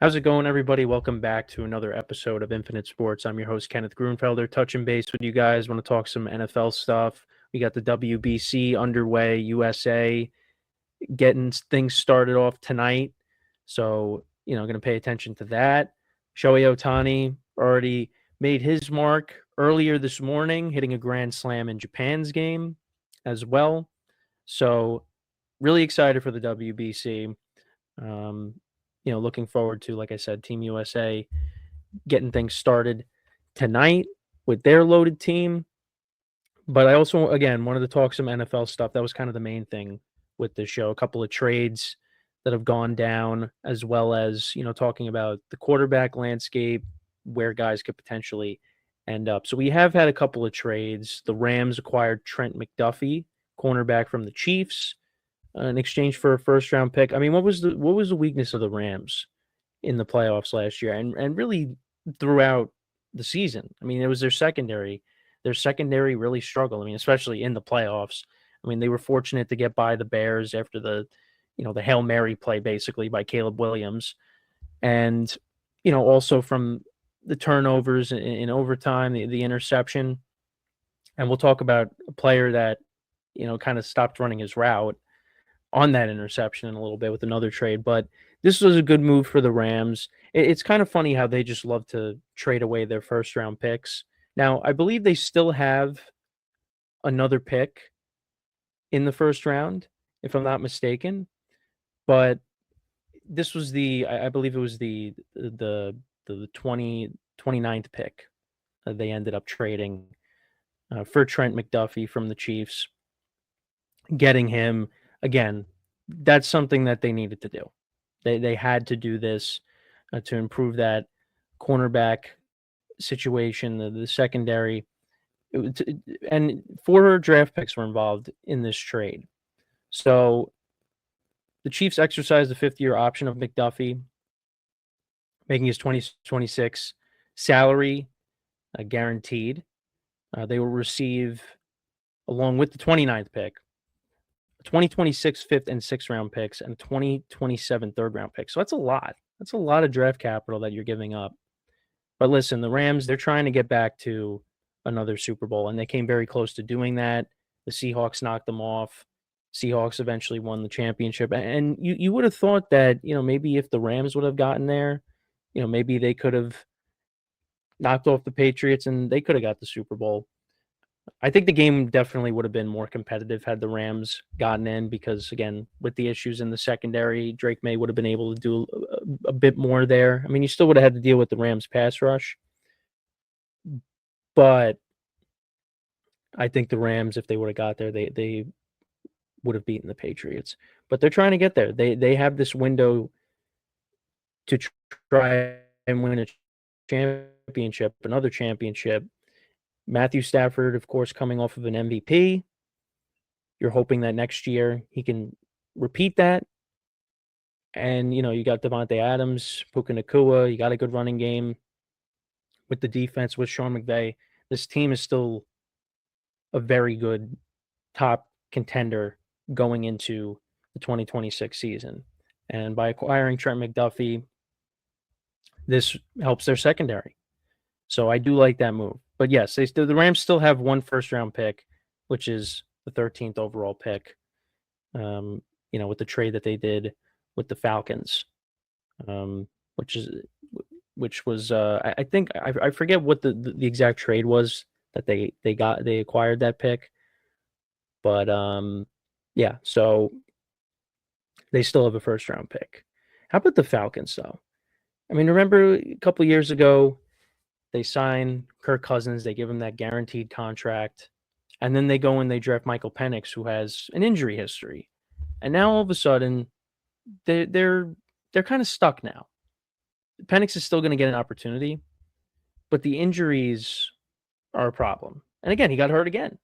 How's it going, everybody? Welcome back to another episode of Infinite Sports. I'm your host, Kenneth Grunfelder, touching base with you guys. Want to talk some NFL stuff. We got the WBC underway, USA getting things started off tonight. So, going to pay attention to that. Shohei Ohtani already made his mark earlier this morning, hitting a grand slam in Japan's game as well. So, really excited for the WBC. Um, looking forward to, like I said, Team USA getting things started tonight with their loaded team. But I also, again, wanted to talk some NFL stuff. That was kind of the main thing with the show. A couple of trades that have gone down, as well as, talking about the quarterback landscape, where guys could potentially end up. So we have had a couple of trades. The Rams acquired Trent McDuffie, cornerback from the Chiefs, in exchange for a first round pick. I mean, what was the weakness of the Rams in the playoffs last year and really throughout the season? I mean, it was their secondary. Their secondary really struggled. I mean, especially in the playoffs. I mean, they were fortunate to get by the Bears after the Hail Mary play basically by Caleb Williams. And, also from the turnovers in overtime, the interception. And we'll talk about a player that, kind of stopped running his route on that interception in a little bit with another trade. But this was a good move for the Rams. It's kind of funny how they just love to trade away their first round picks. Now, I believe they still have another pick in the first round, if I'm not mistaken. But this was I believe it was the 29th pick. They ended up trading for Trent McDuffie from the Chiefs, getting him. Again, that's something that they needed to do. They had to do this to improve that cornerback situation, the secondary. And 4 draft picks were involved in this trade. So the Chiefs exercised the 5th-year option of McDuffie, making his 2026 salary guaranteed. They will receive, along with the 29th pick, 2026 5th and 6th round picks and 2027 3rd round picks. So that's a lot. That's a lot of draft capital that you're giving up. But listen, the Rams, they're trying to get back to another Super Bowl, and they came very close to doing that. The Seahawks knocked them off. Seahawks eventually won the championship. And you would have thought that, maybe if the Rams would have gotten there, maybe they could have knocked off the Patriots and they could have got the Super Bowl. I think the game definitely would have been more competitive had the Rams gotten in because, again, with the issues in the secondary, Drake May would have been able to do a bit more there. I mean, you still would have had to deal with the Rams pass rush, but I think the Rams, if they would have got there, they would have beaten the Patriots. But they're trying to get there. They have this window to try and win a championship, another championship. Matthew Stafford, of course, coming off of an MVP. You're hoping that next year he can repeat that. And, you got Devontae Adams, Puka Nacua. You got a good running game with the defense with Sean McVay. This team is still a very good top contender going into the 2026 season. And by acquiring Trent McDuffie, this helps their secondary. So I do like that move. But yes, the Rams still have 1 first-round pick, which is the 13th overall pick, with the trade that they did with the Falcons, which was I think I forget what the exact trade was that they acquired that pick. But yeah, so they still have a first-round pick. How about the Falcons, though? I mean, remember a couple of years ago, they sign Kirk Cousins, they give him that guaranteed contract, and then they go and they draft Michael Penix, who has an injury history. And now all of a sudden, they're kind of stuck now. Penix is still going to get an opportunity, but the injuries are a problem. And again, he got hurt again,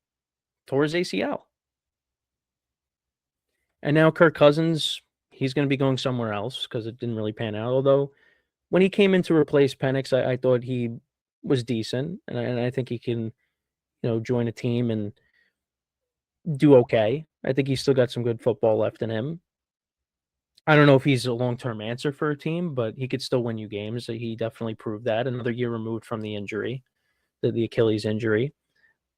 tore his ACL. And now Kirk Cousins, he's going to be going somewhere else because it didn't really pan out. Although when he came in to replace Penix, I thought he was decent, and I think he can, join a team and do okay. I think he's still got some good football left in him. I don't know if he's a long-term answer for a team, but he could still win you games. He definitely proved that. Another year removed from the injury, the Achilles injury.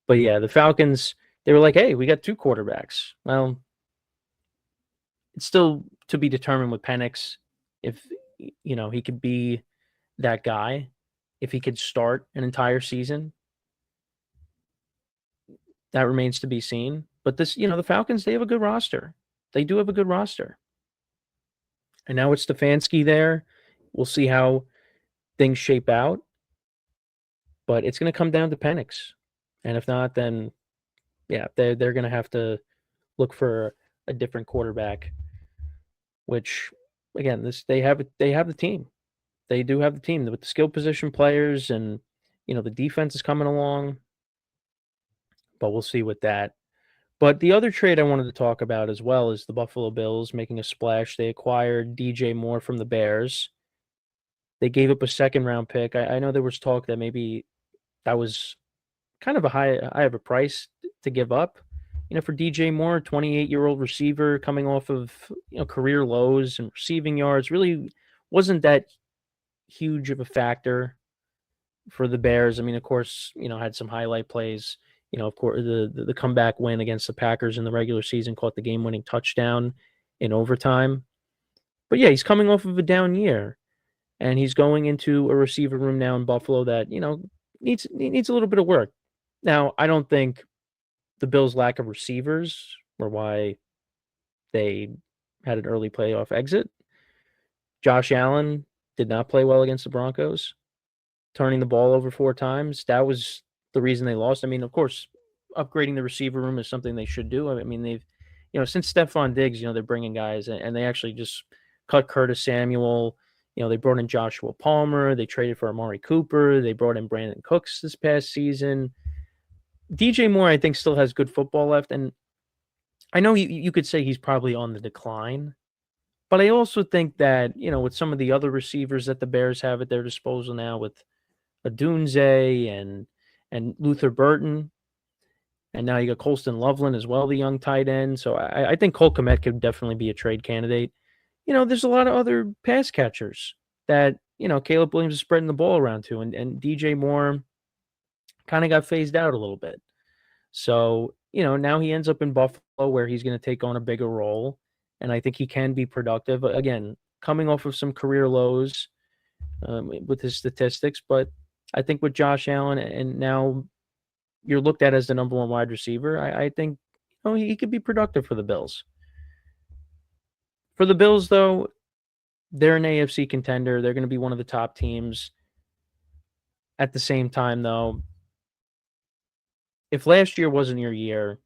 But yeah, the Falcons, they were like, hey, we got two quarterbacks. Well, it's still to be determined with Penix if he could be that guy, if he could start an entire season. That remains to be seen. But the Falcons, they have a good roster. They do have a good roster. And now it's Stefanski there. We'll see how things shape out. But it's going to come down to Penix. And if not, then yeah, they're going to have to look for a different quarterback. Which, again, they have the team. They do have the team with the skill position players, and the defense is coming along. But we'll see with that. But the other trade I wanted to talk about as well is the Buffalo Bills making a splash. They acquired DJ Moore from the Bears. They gave up a second-round pick. I know there was talk that maybe that was kind of a high of a price to give up. For DJ Moore, 28-year-old receiver coming off of career lows and receiving yards, really wasn't that huge of a factor for the Bears. I mean, of course, had some highlight plays. Of course, the comeback win against the Packers in the regular season, caught the game-winning touchdown in overtime. But yeah, he's coming off of a down year, and he's going into a receiver room now in Buffalo that needs a little bit of work. Now, I don't think the Bills' lack of receivers were why they had an early playoff exit. Josh Allen did not play well against the Broncos, turning the ball over 4 times. That was the reason they lost. I mean, of course, upgrading the receiver room is something they should do. I mean, they've, since Stephon Diggs, they're bringing guys, and they actually just cut Curtis Samuel. They brought in Joshua Palmer. They traded for Amari Cooper. They brought in Brandon Cooks this past season. DJ Moore, I think, still has good football left, and I know you could say he's probably on the decline, but I also think that, with some of the other receivers that the Bears have at their disposal now, with Odunze and Luther Burton, and now you got Colston Loveland as well, the young tight end. So I think Cole Kmet could definitely be a trade candidate. There's a lot of other pass catchers that, Caleb Williams is spreading the ball around to, and DJ Moore kind of got phased out a little bit. So, now he ends up in Buffalo where he's going to take on a bigger role, and I think he can be productive. Again, coming off of some career lows with his statistics, but I think with Josh Allen, and now you're looked at as the number 1 wide receiver, I think he could be productive for the Bills. For the Bills, though, they're an AFC contender. They're going to be one of the top teams. At the same time, though, if last year wasn't your year,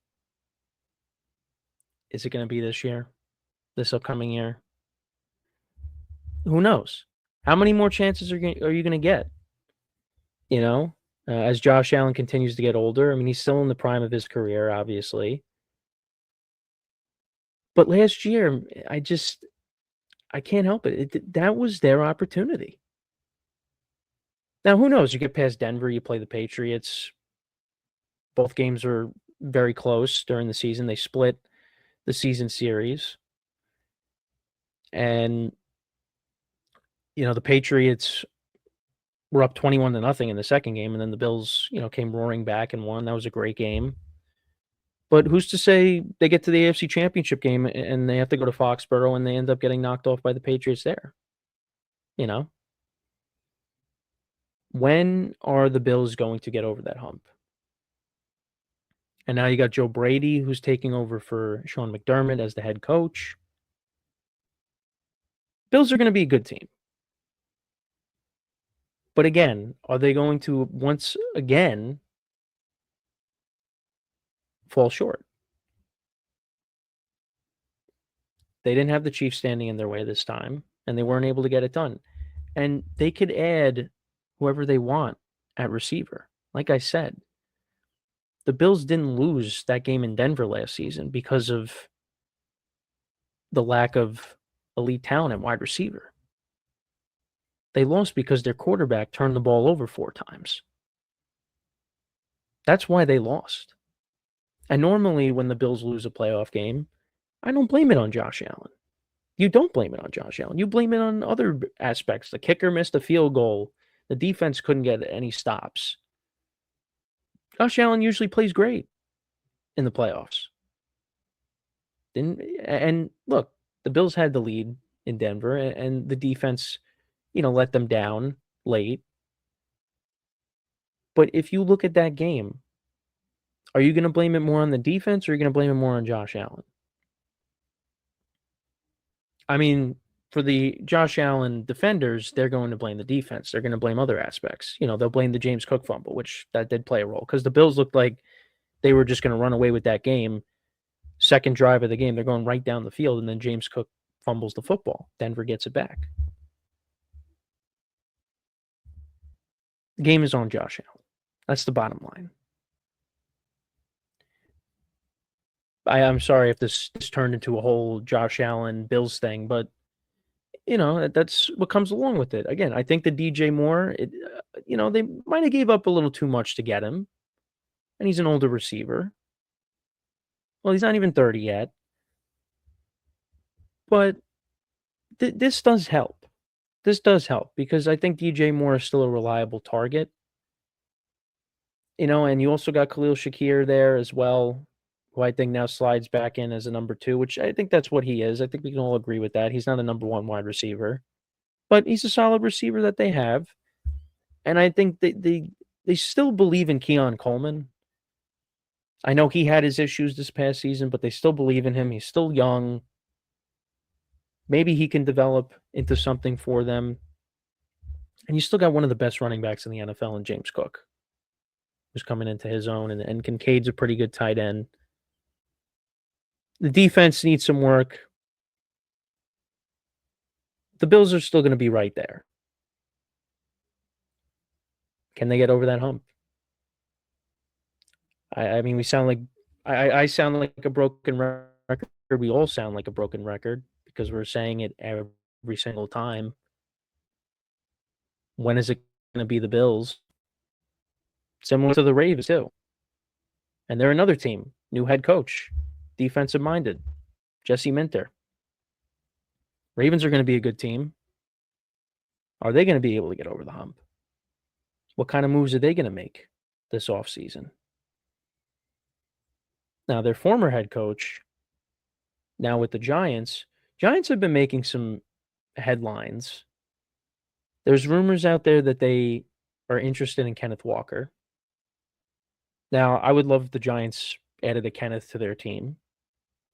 is it going to be this year? This upcoming year? Who knows? How many more chances are you going to get? As Josh Allen continues to get older. I mean, he's still in the prime of his career, obviously. But last year, I can't help it. That was their opportunity. Now, who knows? You get past Denver, you play the Patriots. Both games were very close during the season. They split the season series. And, the Patriots were up 21-0 in the second game, and then the Bills, came roaring back and won. That was a great game. But who's to say they get to the AFC Championship game and they have to go to Foxborough and they end up getting knocked off by the Patriots there? When are the Bills going to get over that hump? And now you got Joe Brady, who's taking over for Sean McDermott as the head coach. Bills are going to be a good team. But again, are they going to once again fall short? They didn't have the Chiefs standing in their way this time, and they weren't able to get it done. And they could add whoever they want at receiver. Like I said, the Bills didn't lose that game in Denver last season because of the lack of elite talent at wide receiver. They lost because their quarterback turned the ball over 4 times. That's why they lost. And normally when the Bills lose a playoff game, I don't blame it on Josh Allen. You don't blame it on Josh Allen. You blame it on other aspects. The kicker missed a field goal. The defense couldn't get any stops. Josh Allen usually plays great in the playoffs. And look, the Bills had the lead in Denver, and the defense, let them down late. But if you look at that game, are you going to blame it more on the defense, or are you going to blame it more on Josh Allen? I mean, for the Josh Allen defenders, they're going to blame the defense. They're going to blame other aspects. They'll blame the James Cook fumble, which that did play a role because the Bills looked like they were just going to run away with that game. Second drive of the game, they're going right down the field, and then James Cook fumbles the football. Denver gets it back. The game is on Josh Allen. That's the bottom line. I'm sorry if this turned into a whole Josh Allen Bills thing, but that's what comes along with it. Again, I think the DJ Moore, they might have gave up a little too much to get him, and he's an older receiver. Well, he's not even 30 yet, but this does help. This does help because I think DJ Moore is still a reliable target. And you also got Khalil Shakir there as well, who I think now slides back in as a number 2, which I think that's what he is. I think we can all agree with that. He's not a number 1 wide receiver, but he's a solid receiver that they have. And I think they still believe in Keon Coleman. I know he had his issues this past season, but they still believe in him. He's still young. Maybe he can develop into something for them. And you still got one of the best running backs in the NFL in James Cook, who's coming into his own, and Kincaid's a pretty good tight end. The defense needs some work. The Bills are still going to be right there. Can they get over that hump? I mean, we sound like I sound like a broken record. We all sound like a broken record because we're saying it every single time. When is it going to be the Bills? Similar to the Ravens too. And they're another team, new head coach, defensive minded, Jesse Minter. Ravens are going to be a good team. Are they going to be able to get over the hump? What kind of moves are they going to make this offseason? Now, their former head coach, now with the Giants have been making some headlines. There's rumors out there that they are interested in Kenneth Walker. Now, I would love if the Giants added a Kenneth to their team.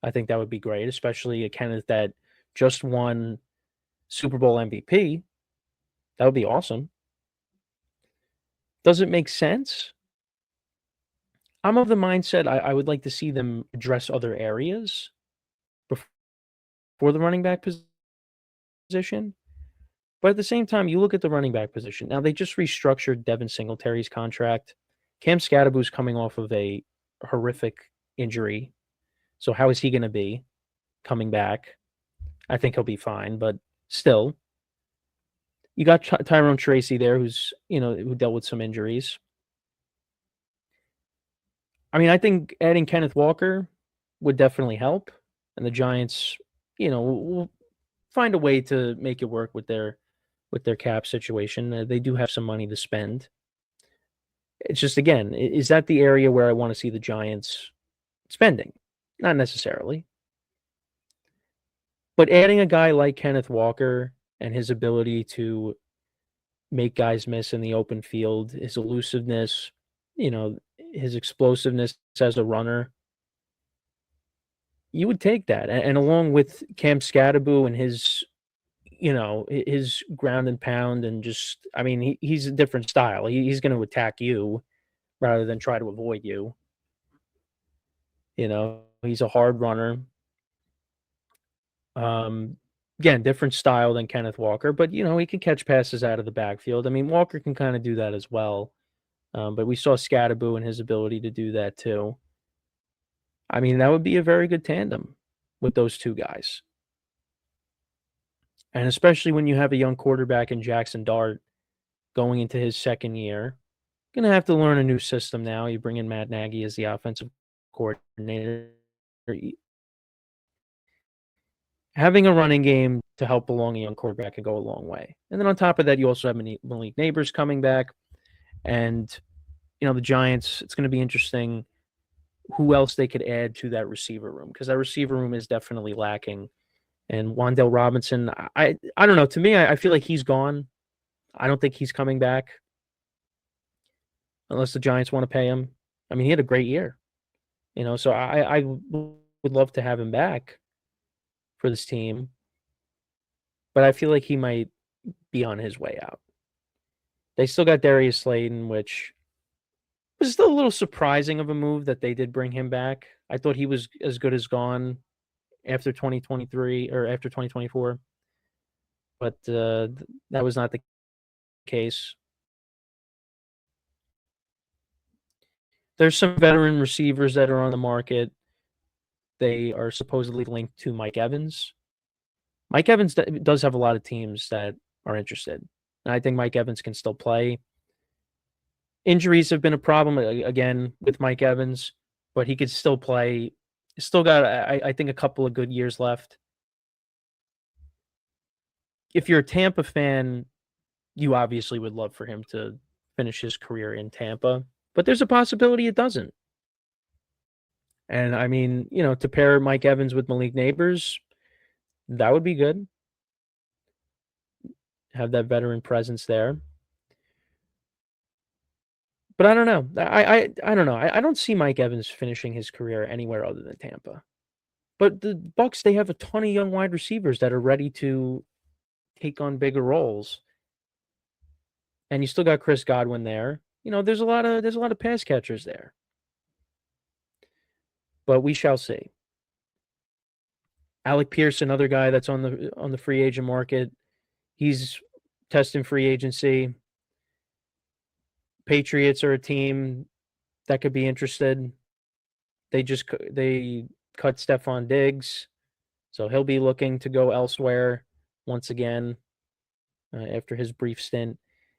I think that would be great, especially a Kenneth that just won Super Bowl MVP. That would be awesome. Does it make sense? I'm of the mindset I would like to see them address other areas before the running back position. But at the same time, you look at the running back position. Now, they just restructured Devin Singletary's contract. Cam Scadaboo's coming off of a horrific injury. So how is he going to be coming back? I think he'll be fine, but still. You got Tyrone Tracy there who dealt with some injuries. I mean, I think adding Kenneth Walker would definitely help. And the Giants, will find a way to make it work with their cap situation. They do have some money to spend. It's just, again, is that the area where I want to see the Giants spending? Not necessarily. But adding a guy like Kenneth Walker and his ability to make guys miss in the open field, his elusiveness, his explosiveness as a runner, you would take that. And along with Cam Scadaboo and his ground and pound and just, I mean, he's a different style. He's going to attack you rather than try to avoid you. He's a hard runner. Again, different style than Kenneth Walker, but he can catch passes out of the backfield. I mean, Walker can kind of do that as well. But we saw Scadaboo and his ability to do that too. I mean, that would be a very good tandem with those two guys. And especially when you have a young quarterback in Jackson Dart going into his second year, going to have to learn a new system now. You bring in Matt Nagy as the offensive coordinator. having a running game to help along a young quarterback can go a long way. And then on top of that, you also have Malik Neighbors coming back. And, the Giants, it's going to be interesting who else they could add to that receiver room, because that receiver room is definitely lacking. And Wan'Dale Robinson, I don't know. To me, I feel like he's gone. I don't think he's coming back unless the Giants want to pay him. I mean, he had a great year, so I would love to have him back for this team, but I feel like he might be on his way out. They still got Darius Slayton, which was still a little surprising of a move that they did bring him back. I thought he was as good as gone after 2023 or after 2024, but that was not the case. There's some veteran receivers that are on the market. They are supposedly linked to Mike Evans. Mike Evans does have a lot of teams that are interested, and I think Mike Evans can still play. Injuries have been a problem again with Mike Evans, but he could still play. He's still got, I think, a couple of good years left. If you're a Tampa fan, you obviously would love for him to finish his career in Tampa, but there's a possibility it doesn't. And I mean, to pair Mike Evans with Malik Neighbors, that would be good. Have that veteran presence there. But I don't know. I don't know. I don't see Mike Evans finishing his career anywhere other than Tampa. But the Bucs, they have a ton of young wide receivers that are ready to take on bigger roles. And you still got Chris Godwin there. There's a lot of pass catchers there. But we shall see. Alec Pierce, another guy that's on the free agent market. He's testing free agency. Patriots are a team that could be interested. They cut Stephon Diggs, so he'll be looking to go elsewhere once again after his brief stint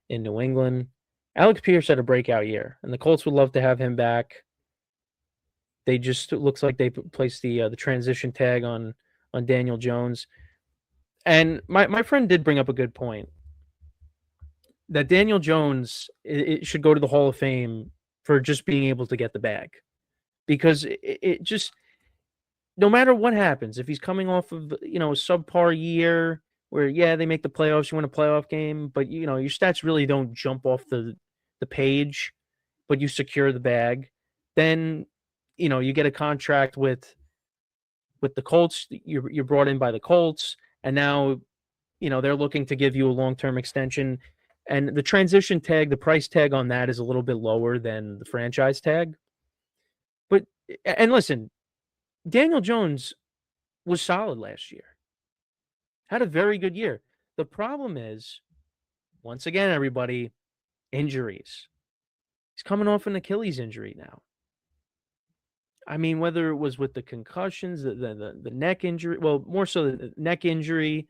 in New England. Alec Pierce had a breakout year, and the Colts would love to have him back. It looks like they placed the transition tag on Daniel Jones. And my friend did bring up a good point, that Daniel Jones it should go to the Hall of Fame for just being able to get the bag, because it just, no matter what happens, if he's coming off of a subpar year where they make the playoffs, you win a playoff game, but your stats really don't jump off the page, but you secure the bag, then you get a contract with the Colts. You're brought in by the Colts, and now they're looking to give you a long-term extension. And the transition tag, the price tag on that is a little bit lower than the franchise tag. And listen, Daniel Jones was solid last year. Had a very good year. The problem is, once again, everybody, injuries. He's coming off an Achilles injury now. I mean, whether it was with the concussions, the neck injury, well, more so the neck injury,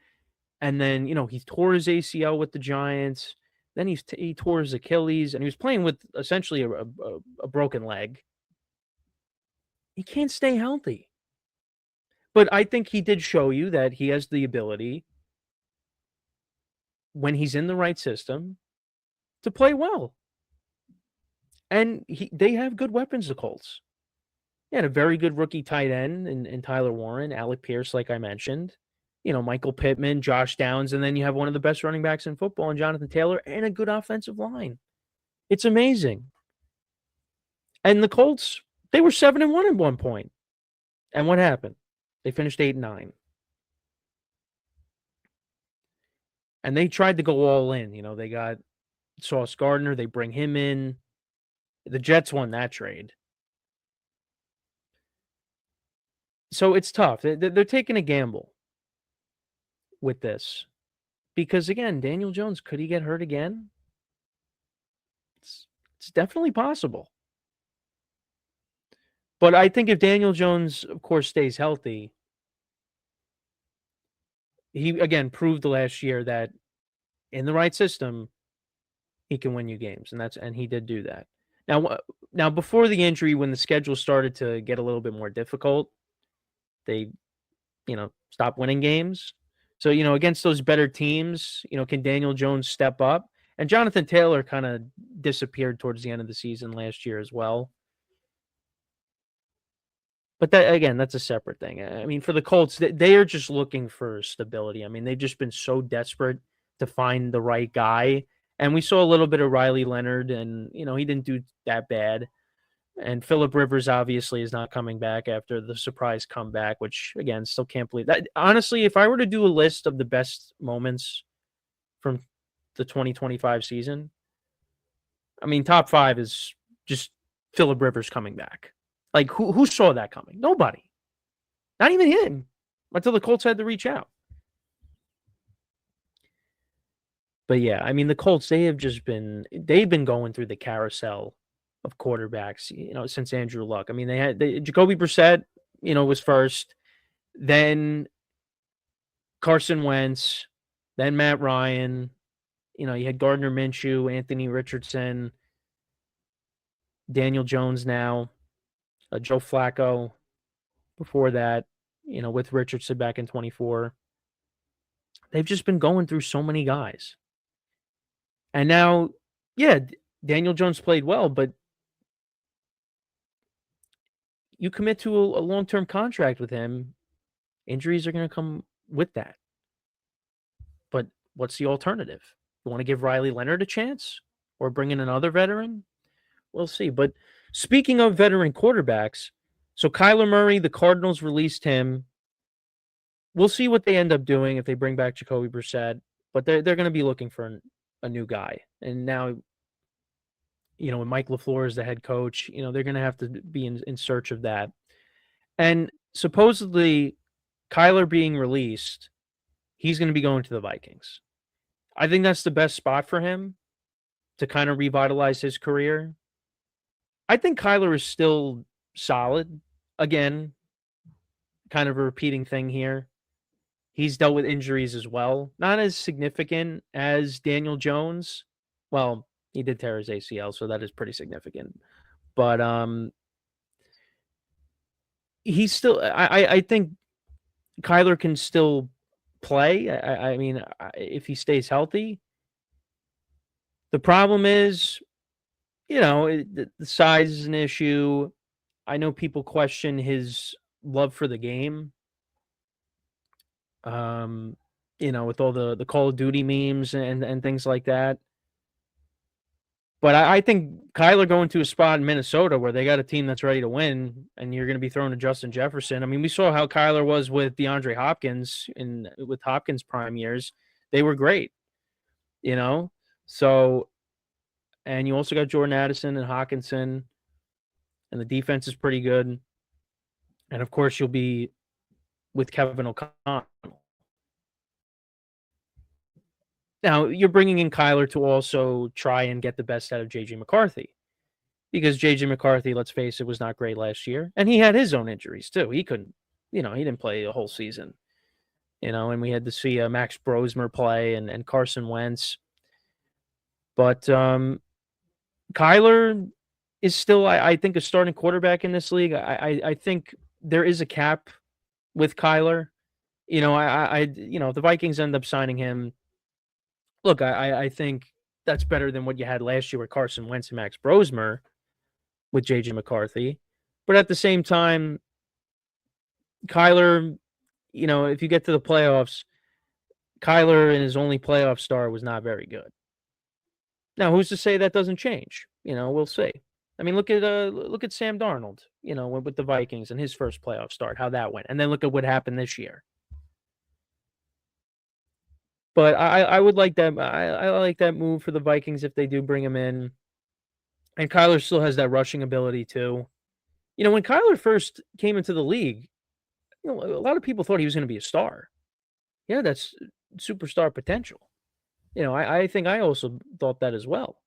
and then, he tore his ACL with the Giants. Then he tore his Achilles, and he was playing with essentially a broken leg. He can't stay healthy. But I think he did show you that he has the ability, when he's in the right system, to play well. And they have good weapons, the Colts. They had a very good rookie tight end in Tyler Warren, Alec Pierce, like I mentioned. Michael Pittman, Josh Downs, and then you have one of the best running backs in football, and Jonathan Taylor, and a good offensive line. It's amazing. And the Colts, they were 7-1 at one point. And what happened? They finished 8-9. And they tried to go all in. They got Sauce Gardner. They bring him in. The Jets won that trade. So it's tough. They're taking a gamble with this. Because, again, Daniel Jones, could he get hurt again? It's definitely possible. But I think if Daniel Jones, of course, stays healthy, he, again, proved the last year that in the right system, he can win you games. And he did do that. Now, before the injury, when the schedule started to get a little bit more difficult, they, stop winning games. So, against those better teams, can Daniel Jones step up? And Jonathan Taylor kind of disappeared towards the end of the season last year as well. But that, again, that's a separate thing. I mean, for the Colts, they are just looking for stability. I mean, they've just been so desperate to find the right guy. And we saw a little bit of Riley Leonard, and, he didn't do that bad. And Phillip Rivers obviously is not coming back after the surprise comeback, which, again, still can't believe that. Honestly, if I were to do a list of the best moments from the 2025 season, I mean, top 5 is just Phillip Rivers coming back. Like, who saw that coming? Nobody. Not even him. Until the Colts had to reach out. But yeah, I mean, the Colts, they've been going through the carousel of quarterbacks, since Andrew Luck. I mean, they had Jacoby Brissett, was first, then Carson Wentz, then Matt Ryan. You had Gardner Minshew, Anthony Richardson, Daniel Jones now, Joe Flacco before that, with Richardson back in 24. They've just been going through so many guys. And now, yeah, Daniel Jones played well, but you commit to a long-term contract with him, injuries are going to come with that. But what's the alternative? You want to give Riley Leonard a chance or bring in another veteran? We'll see. But speaking of veteran quarterbacks, so Kyler Murray, the Cardinals released him. We'll see what they end up doing if they bring back Jacoby Brissett, but they're going to be looking for a new guy. And now, when Mike LaFleur is the head coach, they're going to have to be in search of that. And supposedly, Kyler being released, he's going to be going to the Vikings. I think that's the best spot for him to kind of revitalize his career. I think Kyler is still solid. Again, kind of a repeating thing here. He's dealt with injuries as well. Not as significant as Daniel Jones. Well, he did tear his ACL, so that is pretty significant. But he's still. I think Kyler can still play. I mean, if he stays healthy. The problem is, the size is an issue. I know people question his love for the game. With all the Call of Duty memes and things like that. But I think Kyler going to a spot in Minnesota where they got a team that's ready to win, and you're going to be throwing to Justin Jefferson. I mean, we saw how Kyler was with DeAndre Hopkins with Hopkins' prime years. They were great, So, and you also got Jordan Addison and Hawkinson, and the defense is pretty good. And of course, you'll be with Kevin O'Connell. Now, you're bringing in Kyler to also try and get the best out of J.J. McCarthy. Because J.J. McCarthy, let's face it, was not great last year. And he had his own injuries, too. He couldn't, he didn't play a whole season. And we had to see Max Brosmer play and Carson Wentz. But Kyler is still, I think, a starting quarterback in this league. I think there is a cap with Kyler. If the Vikings end up signing him, look, I think that's better than what you had last year with Carson Wentz and Max Brosmer with J.J. McCarthy. But at the same time, Kyler, if you get to the playoffs, Kyler in his only playoff start was not very good. Now, who's to say that doesn't change? We'll see. I mean, look at Sam Darnold, with the Vikings and his first playoff start, how that went. And then look at what happened this year. But I would like that. I like that move for the Vikings if they do bring him in. And Kyler still has that rushing ability too. When Kyler first came into the league, a lot of people thought he was going to be a star. Yeah, that's superstar potential. I think I also thought that as well.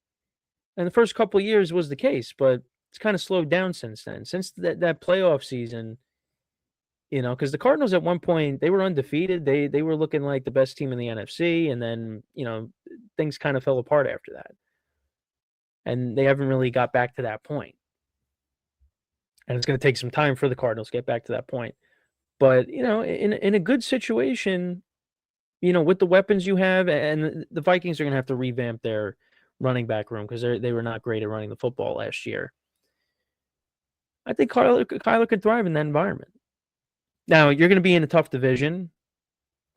And the first couple of years was the case, but it's kind of slowed down since then. Since that playoff season, because the Cardinals at one point, they were undefeated. They were looking like the best team in the NFC, and then, things kind of fell apart after that. And they haven't really got back to that point. And it's going to take some time for the Cardinals to get back to that point. But, in a good situation, with the weapons you have, and the Vikings are going to have to revamp their running back room because they were not great at running the football last year. I think Kyler could thrive in that environment. Now, you're going to be in a tough division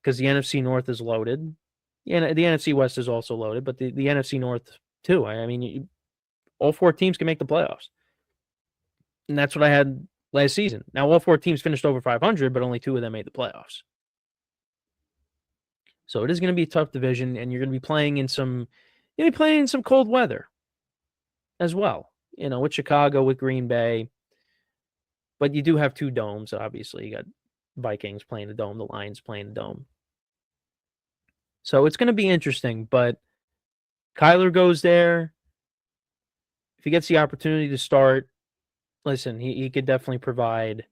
because the NFC North is loaded. Yeah, the NFC West is also loaded, but the NFC North too. I mean, all 4 teams can make the playoffs. And that's what I had last season. Now, all 4 teams finished over 500, but only 2 of them made the playoffs. So it is going to be a tough division, and you're going to be playing in some cold weather as well. With Chicago, with Green Bay, but you do have 2 domes. Obviously, you got Vikings playing the dome, the Lions playing the dome. So it's going to be interesting. But Kyler goes there. If he gets the opportunity to start, listen, he could definitely provide,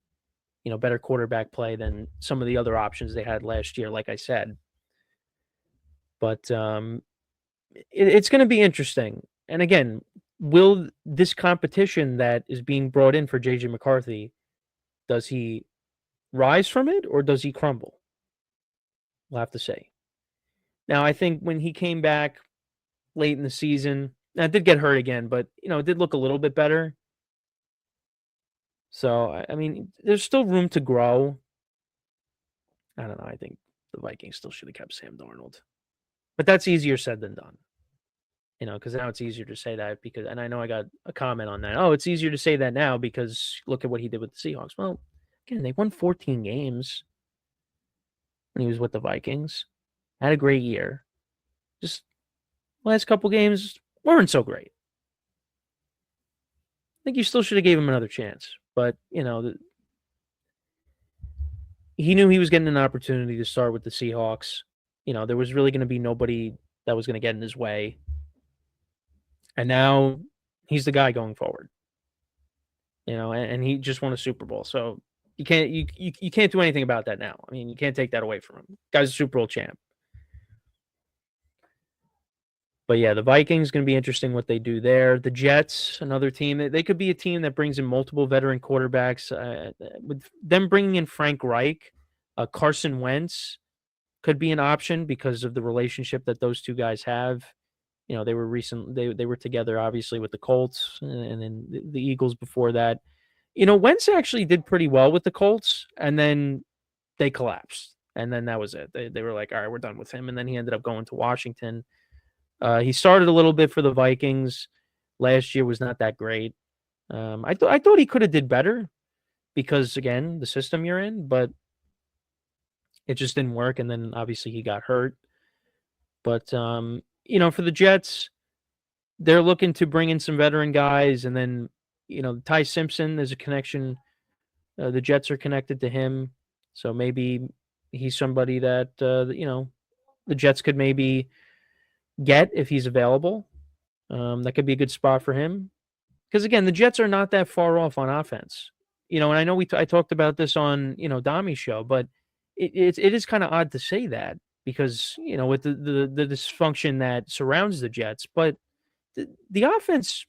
better quarterback play than some of the other options they had last year, like I said. But it's going to be interesting. And again, will this competition that is being brought in for J.J. McCarthy, does he rise from it or does he crumble? We'll have to see. Now, I think when he came back late in the season, now, it did get hurt again, but, it did look a little bit better. So, I mean, there's still room to grow. I don't know. I think the Vikings still should have kept Sam Darnold. But that's easier said than done. Because now it's easier to say that and I know I got a comment on that. Oh, it's easier to say that now because look at what he did with the Seahawks. Well, again, they won 14 games when he was with the Vikings. Had a great year. Just last couple games weren't so great. I think you still should have gave him another chance. But, he knew he was getting an opportunity to start with the Seahawks. There was really going to be nobody that was going to get in his way. And now he's the guy going forward. And he just won a Super Bowl. So you can't do anything about that now. I mean, you can't take that away from him. Guy's a Super Bowl champ. But yeah, the Vikings going to be interesting what they do there. The Jets, another team, they could be a team that brings in multiple veteran quarterbacks. With them bringing in Frank Reich, Carson Wentz could be an option because of the relationship that those 2 guys have. They were they were together obviously with the Colts and then the Eagles before that. Wentz actually did pretty well with the Colts, and then they collapsed, and then that was it. They were like, all right, we're done with him, and then he ended up going to Washington. He started a little bit for the Vikings. Last year was not that great. I thought he could have did better because, again, the system you're in, but it just didn't work, and then obviously he got hurt. But, for the Jets, they're looking to bring in some veteran guys, and then, Ty Simpson, there's a connection. The Jets are connected to him, so maybe he's somebody that, the Jets could maybe get if he's available. That could be a good spot for him. Because, again, the Jets are not that far off on offense. And I know I talked about this on, Dami's show, but it is kind of odd to say that because, with the dysfunction that surrounds the Jets, but the offense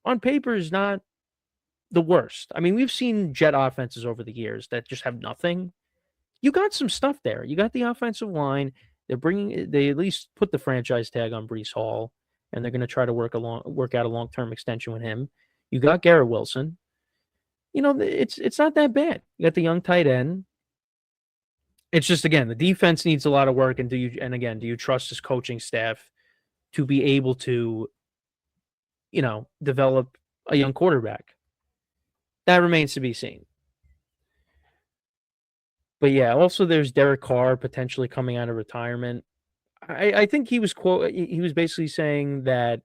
on paper is not the worst. I mean, we've seen Jet offenses over the years that just have nothing. You got some stuff there. You got the offensive line. They at least put the franchise tag on Breece Hall, and they're going to try to work out a long-term extension with him. You got Garrett Wilson. It's not that bad. You got the young tight end. It's just, again, the defense needs a lot of work. And do you trust this coaching staff to be able to, develop a young quarterback? That remains to be seen. But yeah, also there's Derek Carr potentially coming out of retirement. I think he was basically saying that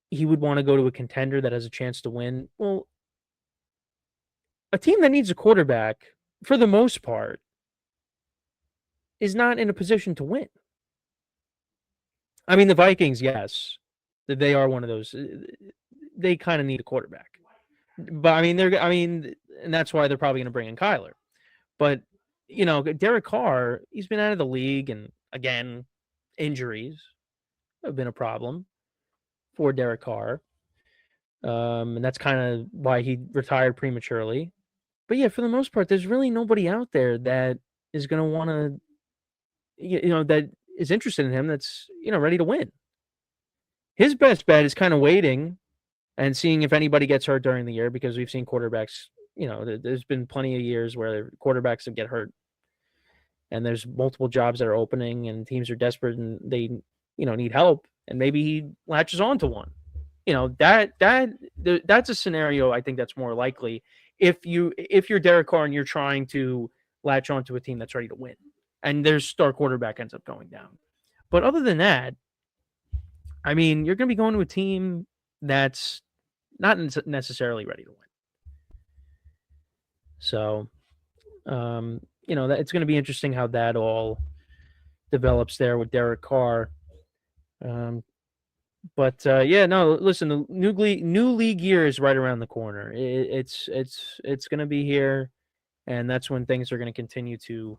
he would want to go to a contender that has a chance to win. Well, a team that needs a quarterback, for the most part, is not in a position to win. I mean, the Vikings, yes, they are one of those. They kind of need a quarterback, but and that's why they're probably going to bring in Kyler. But Derek Carr, he's been out of the league, and again, injuries have been a problem for Derek Carr, and that's kind of why he retired prematurely. But yeah, for the most part, there's really nobody out there that is going to want to, that is interested in him that's, ready to win. His best bet is kind of waiting and seeing if anybody gets hurt during the year, because we've seen quarterbacks, there's been plenty of years where quarterbacks have get hurt, and there's multiple jobs that are opening and teams are desperate and they, need help, and maybe he latches on to one. That's a scenario I think that's more likely if you're Derek Carr and you're trying to latch onto a team that's ready to win, and their star quarterback ends up going down. But other than that, I mean, you're going to be going to a team that's not necessarily ready to win. So, that it's going to be interesting how that all develops there with Derek Carr. But yeah, no, listen, the new league year is right around the corner. It's going to be here, and that's when things are going to continue to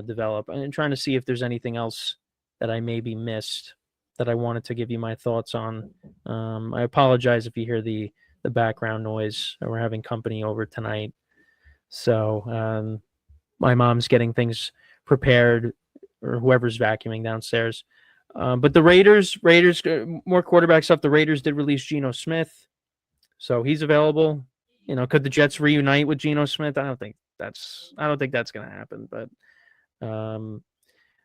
develop. And trying to see if there's anything else that I maybe missed that I wanted to give you my thoughts on. I apologize if you hear the background noise. We're having company over tonight, so my mom's getting things prepared, or whoever's vacuuming downstairs. But the Raiders, more quarterback stuff. The Raiders did release Geno Smith, so he's available. Could the Jets reunite with Geno Smith? I don't think that's going to happen. But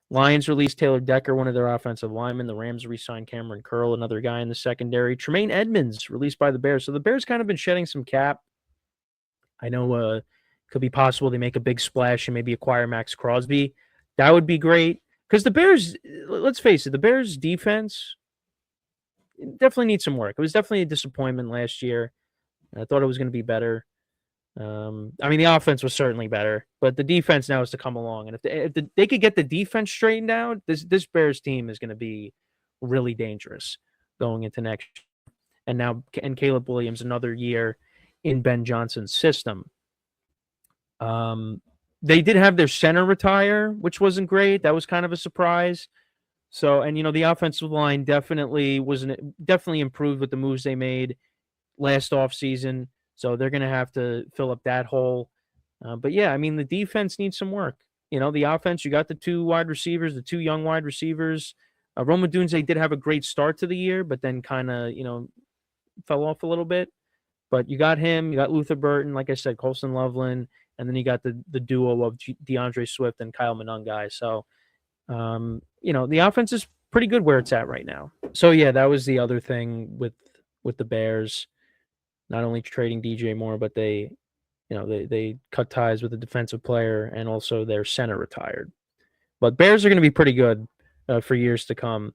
Lions released Taylor Decker, one of their offensive linemen. The Rams re-signed Cameron Curl, another guy in the secondary. Tremaine Edmonds released by the Bears. So the Bears kind of been shedding some cap. I know could be possible they make a big splash and maybe acquire Max Crosby. That would be great. Because the Bears, let's face it, the Bears defense definitely needs some work. It was definitely a disappointment last year. I thought it was going to be better. I mean, the offense was certainly better, but the defense now is to come along. And if they could get the defense straightened out, this Bears team is going to be really dangerous going into next year. And Caleb Williams, another year in Ben Johnson's system. They did have their center retire, which wasn't great. That was kind of a surprise. So, and the offensive line definitely improved with the moves they made last offseason. So they're going to have to fill up that hole. But yeah, I mean, the defense needs some work. The offense, you got the two young wide receivers. Rome Odunze did have a great start to the year, but then kind of, fell off a little bit. But you got him, you got Luther Burton, like I said, Colson Loveland, and then you got the duo of DeAndre Swift and Kyle Monangai. So, the offense is pretty good where it's at right now. So yeah, that was the other thing with the Bears. Not only trading DJ Moore, but they cut ties with a defensive player, and also their center retired. But Bears are going to be pretty good for years to come.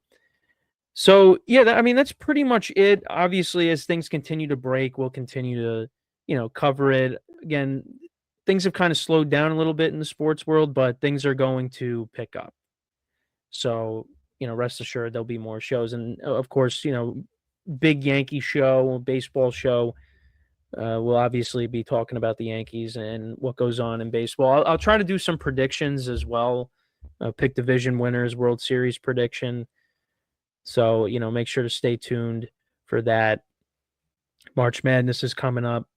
So yeah, that's pretty much it. Obviously, as things continue to break, we'll continue to cover it. Again, things have kind of slowed down a little bit in the sports world, but things are going to pick up. So rest assured there'll be more shows, and of course, big Yankee show, baseball show. We'll obviously be talking about the Yankees and what goes on in baseball. I'll try to do some predictions as well. Pick division winners, World Series prediction. So, make sure to stay tuned for that. March Madness is coming up.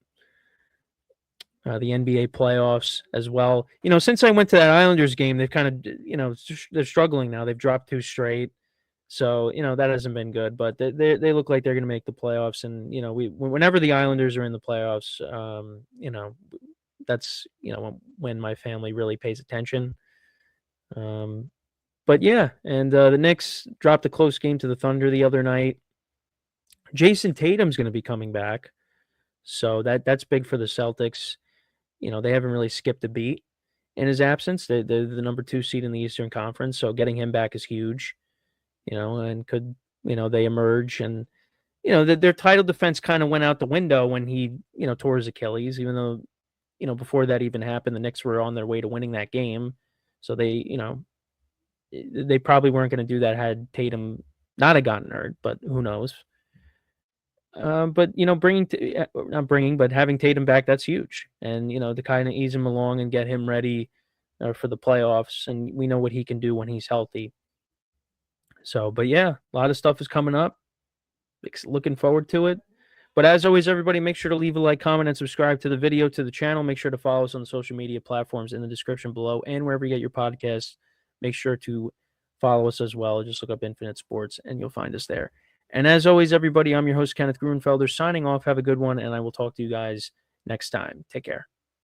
The NBA playoffs as well. Since I went to that Islanders game, they've kind of, they're struggling now. They've dropped 2 straight. So, that hasn't been good, but they look like they're going to make the playoffs. And, whenever the Islanders are in the playoffs, that's, when my family really pays attention. But yeah, and the Knicks dropped a close game to the Thunder the other night. Jason Tatum's going to be coming back. So that's big for the Celtics. They haven't really skipped a beat in his absence. They're the number 2 seed in the Eastern Conference. So getting him back is huge. And could, they emerge, and, their title defense kind of went out the window when he, tore his Achilles, even though, before that even happened, the Knicks were on their way to winning that game. So they probably weren't going to do that had Tatum not have gotten hurt, but who knows? But having Tatum back, that's huge. And, to kind of ease him along and get him ready for the playoffs. And we know what he can do when he's healthy. So, but yeah, a lot of stuff is coming up. Looking forward to it. But as always, everybody, make sure to leave a like, comment, and subscribe to the video, to the channel. Make sure to follow us on the social media platforms in the description below and wherever you get your podcasts. Make sure to follow us as well. Just look up Infinite Sports and you'll find us there. And as always, everybody, I'm your host, Kenneth Grunfelder, signing off. Have a good one, and I will talk to you guys next time. Take care.